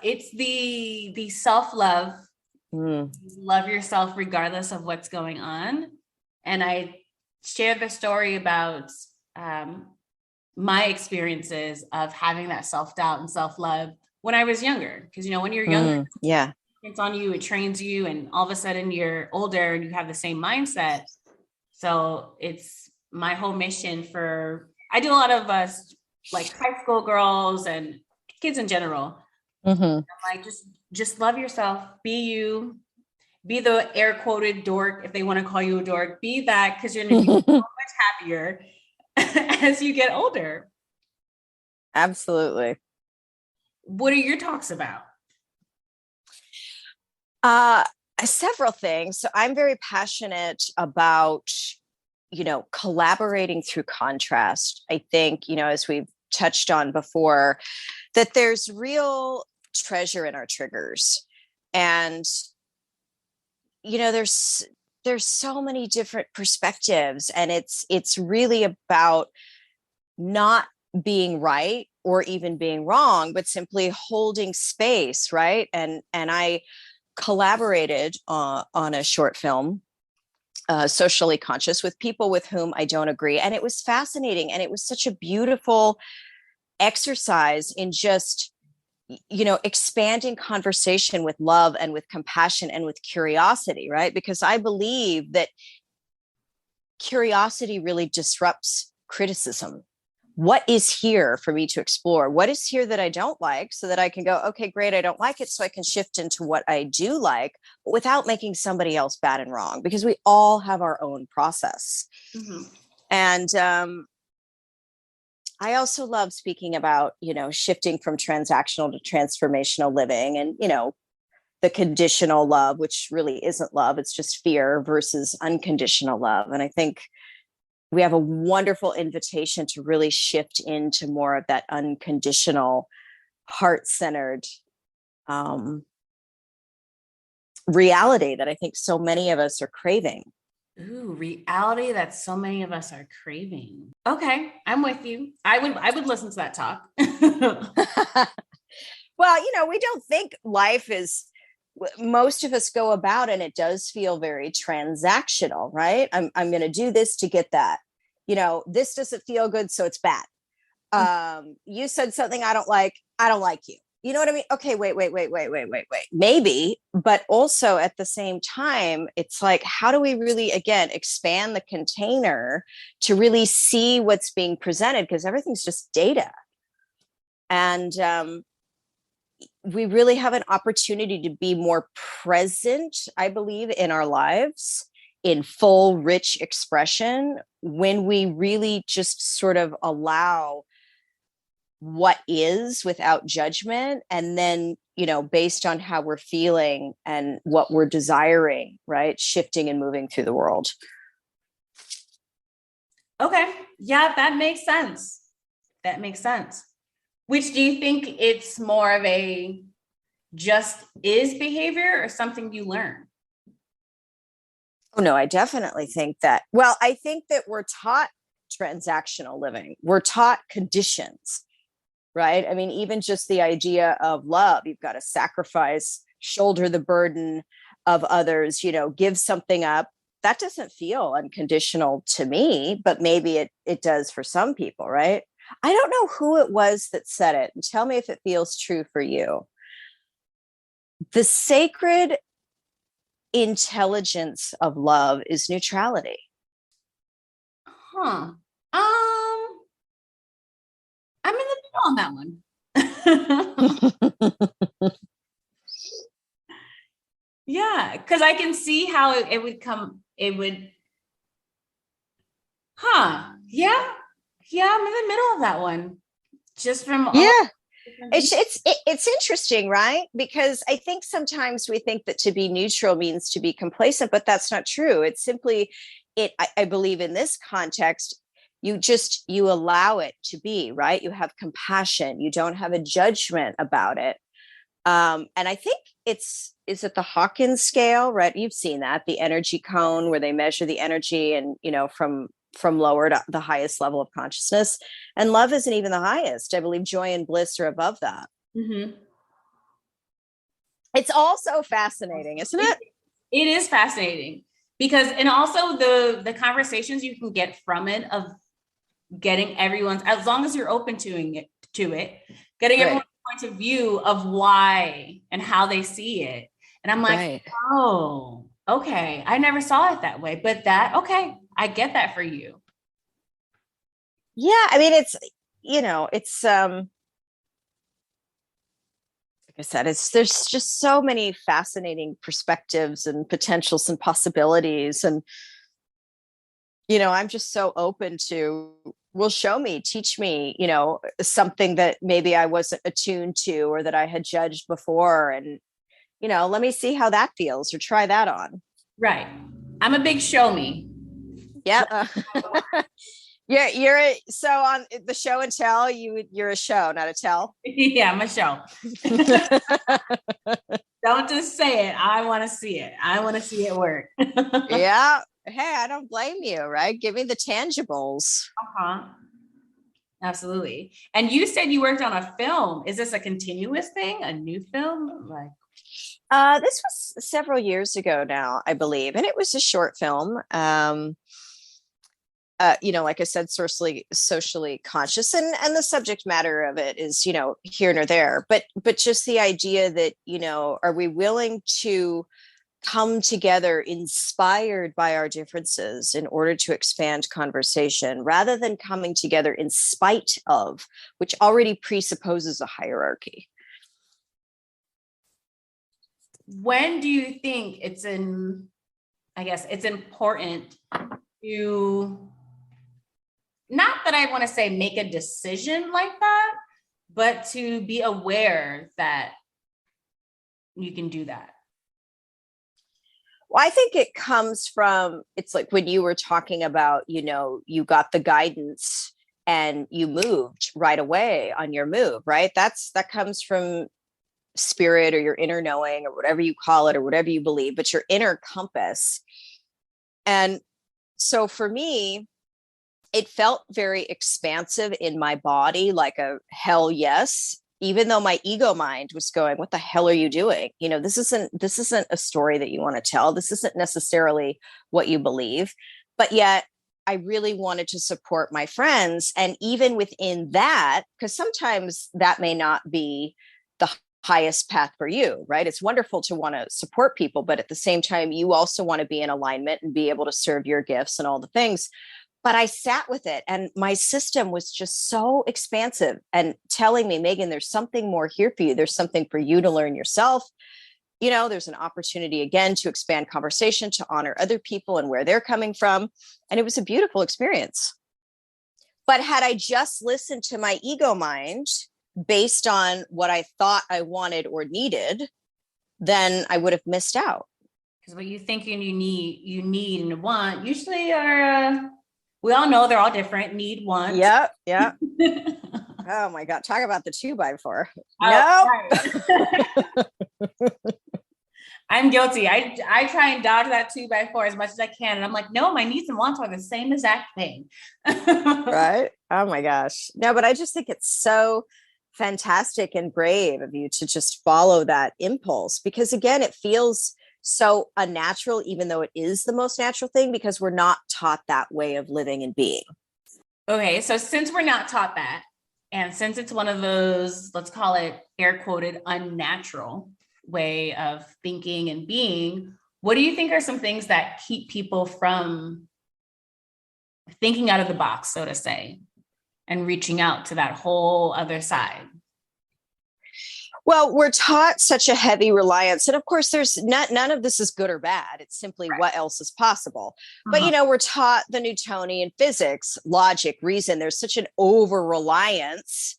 it's the self-love. Love yourself regardless of what's going on. And I shared the story about my experiences of having that self-doubt and self-love when I was younger. Because, when you're younger, it's on you, it trains you, and all of a sudden you're older and you have the same mindset. So it's my whole mission I do a lot of like high school girls and kids in general. I'm like, just love yourself, be you, be the air quoted dork. If they want to call you a dork, be that, because you're going to be so much happier as you get older. Absolutely. What are your talks about? Several things. So I'm very passionate about, collaborating through contrast. I think, as we've touched on before, that there's real treasure in our triggers. And, there's so many different perspectives, and it's really about not being right or even being wrong, but simply holding space, right? And I collaborated on a short film, Socially Conscious, with people with whom I don't agree. And it was fascinating. And it was such a beautiful exercise in just, expanding conversation with love and with compassion and with curiosity, right? Because I believe that curiosity really disrupts criticism. What is here for me to explore? What is here that I don't like, so that I can go, okay, great, I don't like it, so I can shift into what I do like, but without making somebody else bad and wrong, because we all have our own process. And I also love speaking about, shifting from transactional to transformational living, and, the conditional love, which really isn't love, it's just fear, versus unconditional love. And I think we have a wonderful invitation to really shift into more of that unconditional, heart-centered reality that I think so many of us are craving. Ooh, reality that so many of us are craving. Okay, I'm with you. I would listen to that talk. Well, we don't think life is, most of us go about, and it does feel very transactional, right? I'm going to do this to get that. This doesn't feel good, so it's bad. You said something I don't like you. You know what I mean? Okay, wait. Maybe, but also at the same time, it's like, how do we really, again, expand the container to really see what's being presented? Because everything's just data. And we really have an opportunity to be more present, I believe, in our lives in full, rich expression, when we really just sort of allow what is without judgment, and then, based on how we're feeling and what we're desiring, right, shifting and moving through the world. Okay. Yeah, that makes sense. Which, do you think it's more of a just is behavior or something you learn? Oh, no, I definitely think that. Well, I think that we're taught transactional living. We're taught conditions, right? I mean, even just the idea of love, you've got to sacrifice, shoulder the burden of others, give something up. That doesn't feel unconditional to me, but maybe it does for some people, right? I don't know who it was that said it. And tell me if it feels true for you. The sacred intelligence of love is neutrality. I'm in the middle on that one. Yeah, because I can see how it would come. It would. Yeah, I'm in the middle of that one. Just from It's interesting, right? Because I think sometimes we think that to be neutral means to be complacent, but that's not true. It's simply I believe in this context, you allow it to be, right? You have compassion. You don't have a judgment about it. And I think is it the Hawkins scale, right? You've seen that, the energy cone, where they measure the energy and, from lower to the highest level of consciousness. And love isn't even the highest. I believe joy and bliss are above that. Mm-hmm. It's all so fascinating, isn't it? It is fascinating because, and also the conversations you can get from it, of getting everyone's, as long as you're open to it, getting everyone's point of view of why and how they see it. And I'm like, oh, okay, I never saw it that way, but okay, I get that for you. Yeah, I mean, it's, it's like I said, there's just so many fascinating perspectives and potentials and possibilities. And, I'm just so open to, well, show me, teach me, something that maybe I wasn't attuned to or that I had judged before. And, let me see how that feels or try that on. Right. I'm a big show me. Yeah. So on the show and tell, you're a show, not a tell. Yeah, I'm a show. Don't just say it. I want to see it. I want to see it work. Yeah. Hey, I don't blame you, right? Give me the tangibles. Absolutely. And you said you worked on a film. Is this a continuous thing? A new film? This was several years ago now, I believe, and it was a short film. Like I said, socially conscious, and the subject matter of it is, here nor there. But just the idea that, are we willing to come together inspired by our differences in order to expand conversation, rather than coming together in spite of, which already presupposes a hierarchy. When do you think it's important to, not that I want to say make a decision like that, but to be aware that you can do that? Well, I think it comes from, it's like when you were talking about, you got the guidance and you moved right away on your move, right? That comes from spirit or your inner knowing or whatever you call it or whatever you believe, but your inner compass. And so for me, it felt very expansive in my body, like a hell yes, even though my ego mind was going, what the hell are you doing? This isn't a story that you want to tell. This isn't necessarily what you believe. But yet I really wanted to support my friends. And even within that, because sometimes that may not be the highest path for you, right? It's wonderful to want to support people, but at the same time, you also want to be in alignment and be able to serve your gifts and all the things. But I sat with it, and my system was just so expansive and telling me, Megan, there's something more here for you. There's something for you to learn yourself. There's an opportunity again to expand conversation, to honor other people and where they're coming from. And it was a beautiful experience. But had I just listened to my ego mind based on what I thought I wanted or needed, then I would have missed out. Because what you think you need and want usually are, we all know they're all different. Need, want. Yeah. Oh my God. Talk about the 2x4. No. I'm guilty. I try and dodge that 2x4 as much as I can. And I'm like, no, my needs and wants are the same exact thing. Right. Oh my gosh. No, but I just think it's so fantastic and brave of you to just follow that impulse, because again, it feels so unnatural, even though it is the most natural thing, because we're not taught that way of living and being. Okay. So since we're not taught that, and since it's one of those, let's call it air quoted, unnatural way of thinking and being, what do you think are some things that keep people from thinking out of the box, so to say, and reaching out to that whole other side? Well, we're taught such a heavy reliance. And of course, there's none of this is good or bad. It's simply what else is possible. But, we're taught the Newtonian physics, logic, reason. There's such an over reliance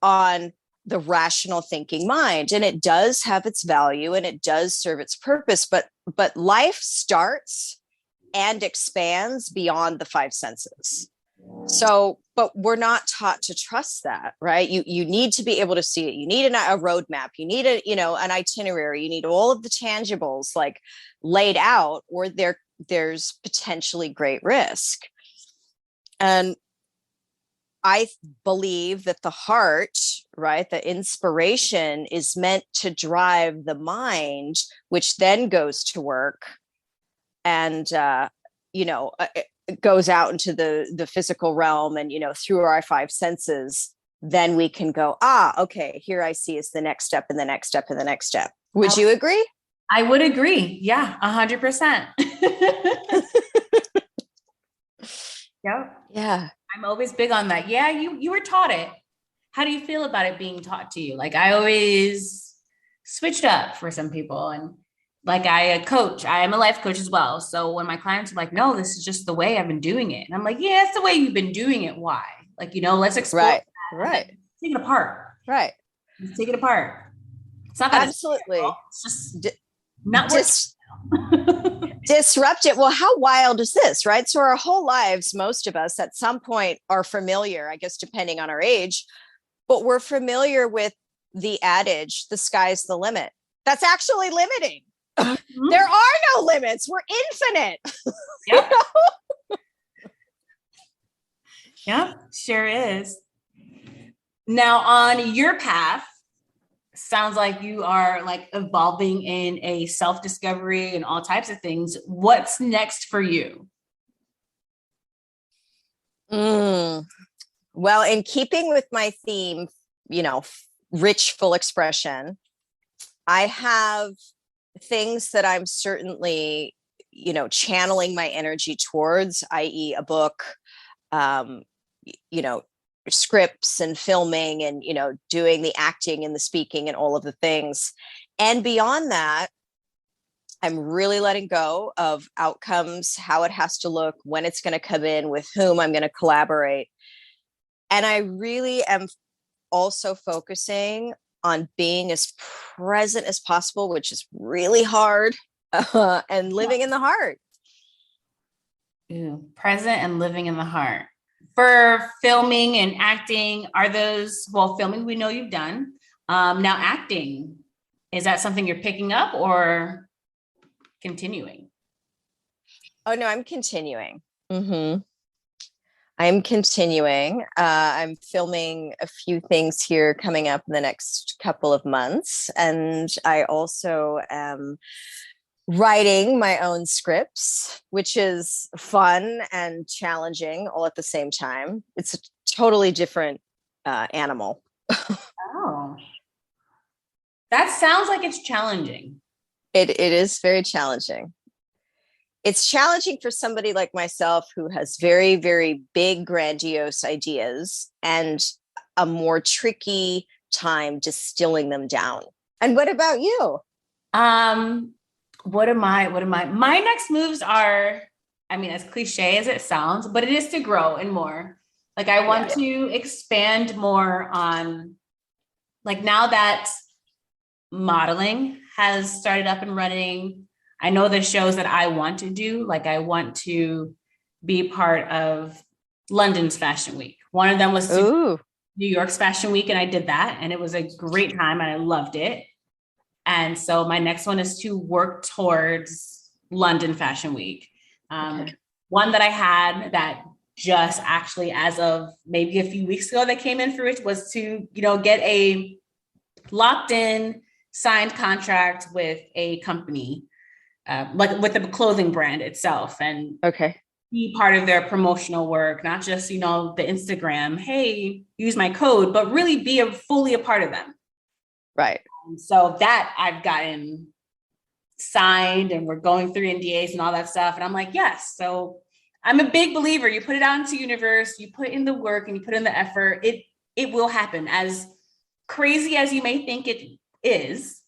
on the rational thinking mind. And it does have its value and it does serve its purpose. But life starts and expands beyond the five senses. So, but we're not taught to trust that, right? You need to be able to see it. You need a roadmap. You need an itinerary. You need all of the tangibles like laid out, or there's potentially great risk. And I believe that the heart, right, the inspiration is meant to drive the mind, which then goes to work and, it goes out into the physical realm and, through our five senses, then we can go, okay, here I see is the next step and the next step and the next step. Would you agree? I would agree. Yeah, 100%. Yep. Yeah. I'm always big on that. Yeah, you were taught it. How do you feel about it being taught to you? Like I always switched up for some people, and like I am a life coach as well. So when my clients are like, no, this is just the way I've been doing it. And I'm like, yeah, it's the way you've been doing it. Why? Like, let's explore. Right. That. Right. Take it apart. Right. Let's take it apart. It's not that absolutely. It's just not disrupt it. Well, how wild is this, right? So our whole lives, most of us at some point are familiar, I guess, depending on our age, but we're familiar with the adage, the sky's the limit. That's actually limiting. Mm-hmm. There are no limits. We're infinite. Yep. Yep, sure is. Now on your path, sounds like you are like evolving in a self-discovery and all types of things. What's next for you? Well, in keeping with my theme, rich, full expression, I have things that I'm certainly, channeling my energy towards, i.e. a book, scripts and filming and, doing the acting and the speaking and all of the things. And beyond that, I'm really letting go of outcomes, how it has to look, when it's going to come in, with whom I'm going to collaborate. And I really am also focusing on being as present as possible, which is really hard, and living in the heart. Ooh, present and living in the heart. For filming and acting, are those, filming we know you've done. Now acting, is that something you're picking up or continuing? Oh, no, I'm continuing. Mm-hmm. I'm continuing. I'm filming a few things here coming up in the next couple of months. And I also am writing my own scripts, which is fun and challenging all at the same time. It's a totally different animal. Oh, that sounds like it's challenging. It is very challenging. It's challenging for somebody like myself who has very, very big, grandiose ideas and a more tricky time distilling them down. And what about you? My next moves are, as cliche as it sounds, but it is to grow and more. Like I want to expand more on, like now that modeling has started up and running, I know the shows that I want to do, like I want to be part of London's Fashion Week. One of them was New York's Fashion Week, and I did that, and it was a great time, and I loved it. And so my next one is to work towards London Fashion Week. One that I had that just actually, as of maybe a few weeks ago, that came in through it was to, get a locked in signed contract with a company, like with the clothing brand itself, and be part of their promotional work, not just, the Instagram, hey, use my code, but really be fully a part of them. Right. And so that I've gotten signed, and we're going through NDAs and all that stuff. And I'm like, yes. So I'm a big believer. You put it out into the universe, you put in the work and you put in the effort, it will happen. As crazy as you may think it is,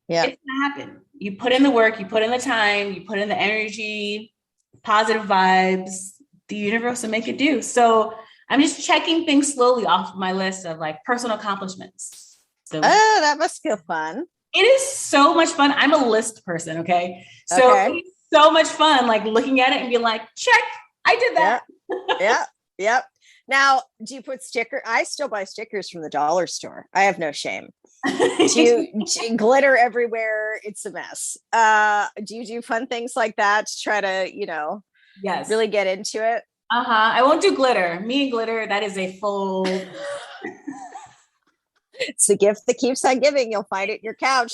it's gonna happen. You put in the work, you put in the time, you put in the energy, positive vibes, the universe will make it do. So I'm just checking things slowly off my list of like personal accomplishments. So, that must feel fun. It is so much fun. I'm a list person. Okay. So it's so much fun, like looking at it and be like, check, I did that. Yep. Now, do you put sticker? I still buy stickers from the dollar store. I have no shame. Glitter everywhere. It's a mess. Do you do fun things like that to try to, really get into it? I won't do glitter. Me and glitter, that is a full. It's the gift that keeps on giving. You'll find it in your couch.